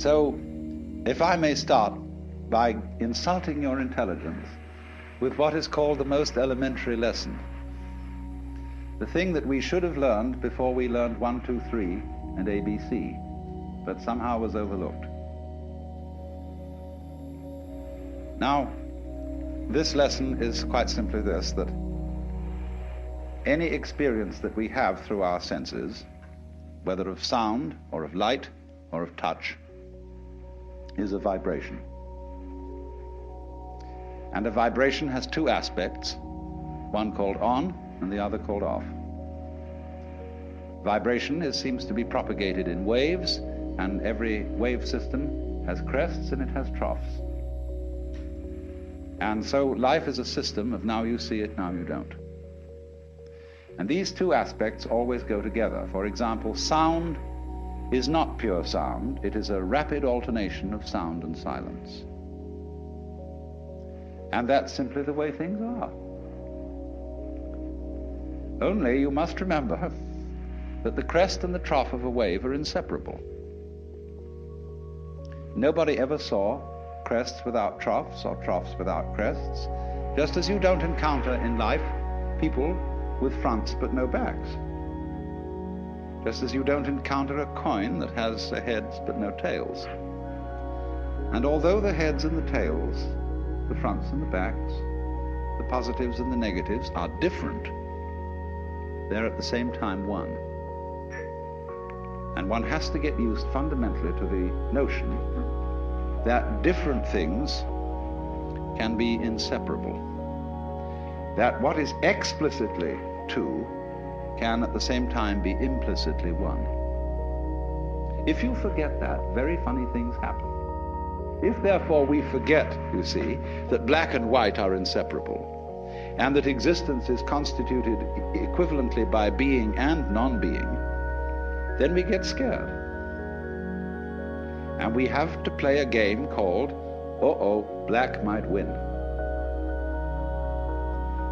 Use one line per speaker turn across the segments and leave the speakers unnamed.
So, if I may start by insulting your intelligence with what is called the most elementary lesson, the thing that we should have learned before we learned 1, 2, 3 and ABC, but somehow was overlooked. Now, this lesson is quite simply this, that any experience that we have through our senses, whether of sound or of light or of touch, is a vibration. And a vibration has two aspects, one called on and the other called off. Vibration seems to be propagated in waves, and every wave system has crests and it has troughs. And so life is a system of now you see it, now you don't. And these two aspects always go together. For example, sound is not pure sound. It is a rapid alternation of sound and silence. And that's simply the way things are. Only you must remember that the crest and the trough of a wave are inseparable. Nobody ever saw crests without troughs or troughs without crests, just as you don't encounter in life people with fronts but no backs. Just as you don't encounter a coin that has heads but no tails. And although the heads and the tails, the fronts and the backs, the positives and the negatives are different, they're at the same time one. And one has to get used fundamentally to the notion that different things can be inseparable. That what is explicitly two can at the same time be implicitly one. If you forget that, very funny things happen. If therefore we forget, you see, that black and white are inseparable, and that existence is constituted equivalently by being and non-being, then we get scared. And we have to play a game called, black might win.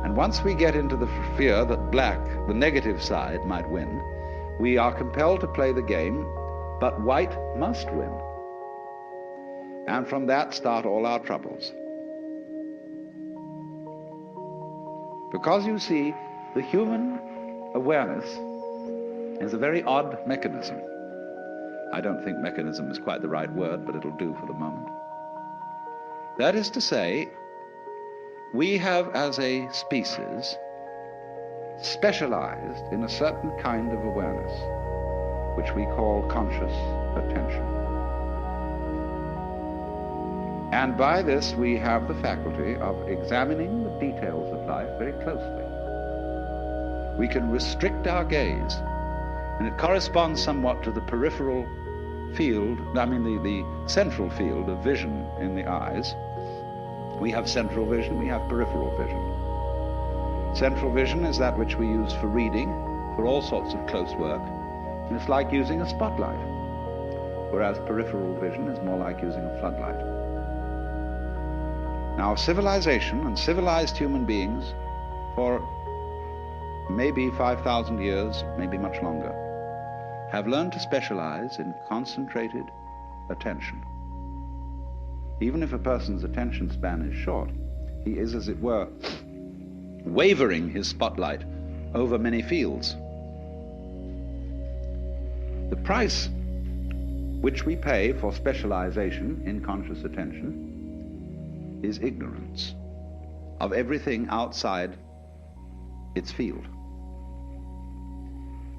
And once we get into the fear that black, the negative side, might win, we are compelled to play the game, but white must win. And from that start all our troubles. Because you see, the human awareness is a very odd mechanism. I don't think mechanism is quite the right word, but it'll do for the moment. That is to say, we have as a species specialized in a certain kind of awareness, which we call conscious attention. And by this we have the faculty of examining the details of life very closely. We can restrict our gaze, and it corresponds somewhat to the peripheral field, the central field of vision in the eyes. We have central vision, we have peripheral vision. Central vision is that which we use for reading, for all sorts of close work, and it's like using a spotlight, whereas peripheral vision is more like using a floodlight. Now, civilization and civilized human beings for maybe 5,000 years, maybe much longer, have learned to specialize in concentrated attention. Even if a person's attention span is short, he is, as it were, wavering his spotlight over many fields. The price which we pay for specialization in conscious attention is ignorance of everything outside its field.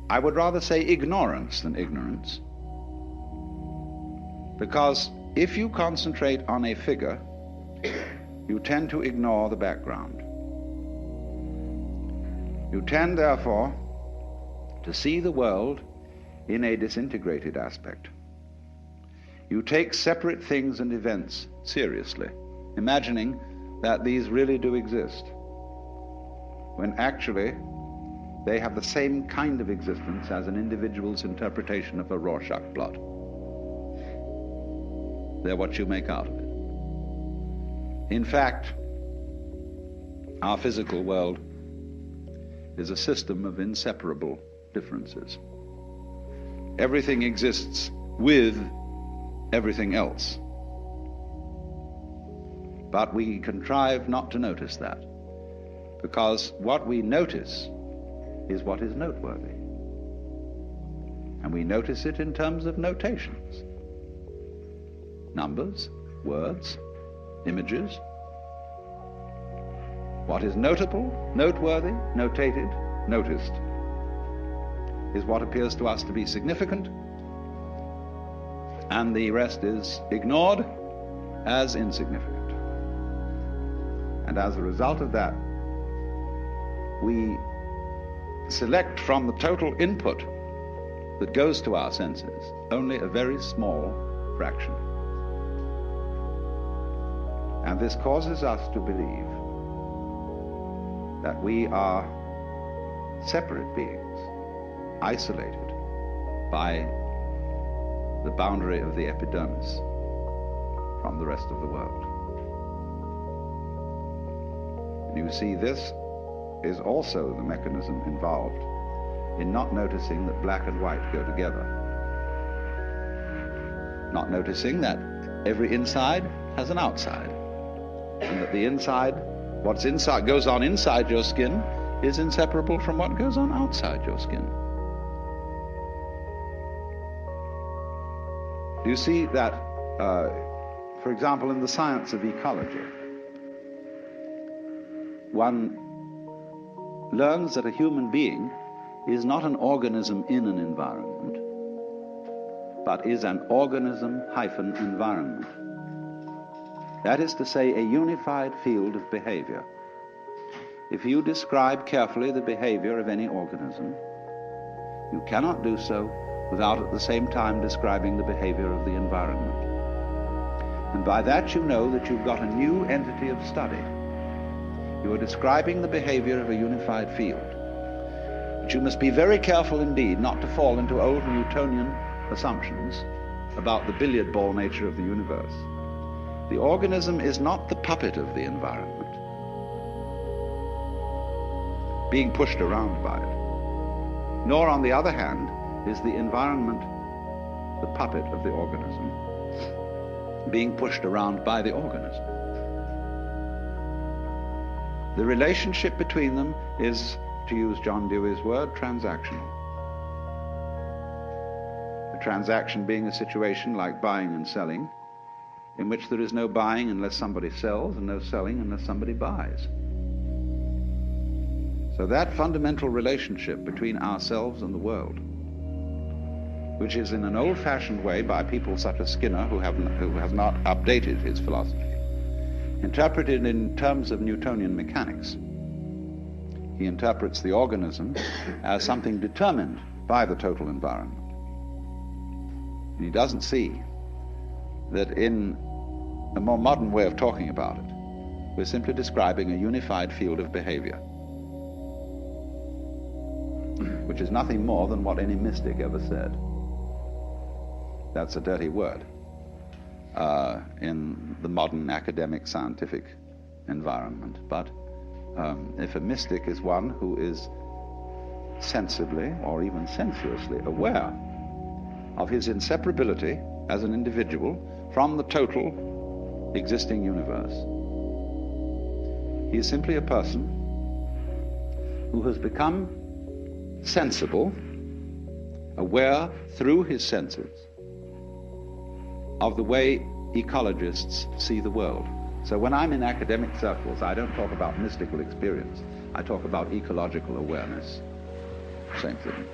I would rather say ignorance than ignorance, because if you concentrate on a figure, you tend to ignore the background. You tend, therefore, to see the world in a disintegrated aspect. You take separate things and events seriously, imagining that these really do exist, when actually they have the same kind of existence as an individual's interpretation of a Rorschach blot. They're what you make out of it. In fact, our physical world is a system of inseparable differences. Everything exists with everything else. But we contrive not to notice that, because what we notice is what is noteworthy. And we notice it in terms of notations. Numbers, words, images. What is notable, noteworthy, notated, noticed, is what appears to us to be significant, and the rest is ignored as insignificant. And as a result of that, we select from the total input that goes to our senses only a very small fraction. And this causes us to believe that we are separate beings, isolated by the boundary of the epidermis from the rest of the world. You see, this is also the mechanism involved in not noticing that black and white go together. Not noticing that every inside has an outside, and that the inside, what's inside, goes on inside your skin is inseparable from what goes on outside your skin. You see that, for example, in the science of ecology, one learns that a human being is not an organism in an environment, but is an organism-environment. That is to say, a unified field of behavior. If you describe carefully the behavior of any organism, you cannot do so without at the same time describing the behavior of the environment. And by that you know that you've got a new entity of study. You are describing the behavior of a unified field. But you must be very careful indeed not to fall into old Newtonian assumptions about the billiard ball nature of the universe. The organism is not the puppet of the environment, being pushed around by it. Nor, on the other hand, is the environment the puppet of the organism, being pushed around by the organism. The relationship between them is, to use John Dewey's word, transactional. A transaction being a situation like buying and selling, in which there is no buying unless somebody sells, and no selling unless somebody buys. So that fundamental relationship between ourselves and the world, which is in an old-fashioned way by people such as Skinner, who has not updated his philosophy, interpreted in terms of Newtonian mechanics. He interprets the organism as something determined by the total environment. And he doesn't see that in a more modern way of talking about it, we're simply describing a unified field of behavior, which is nothing more than what any mystic ever said. That's a dirty word in the modern academic scientific environment. But if a mystic is one who is sensibly or even sensuously aware of his inseparability as an individual from the total existing universe, he is simply a person who has become sensible, aware through his senses of the way ecologists see the world. So when I'm in academic circles, I don't talk about mystical experience. I talk about ecological awareness. Same thing.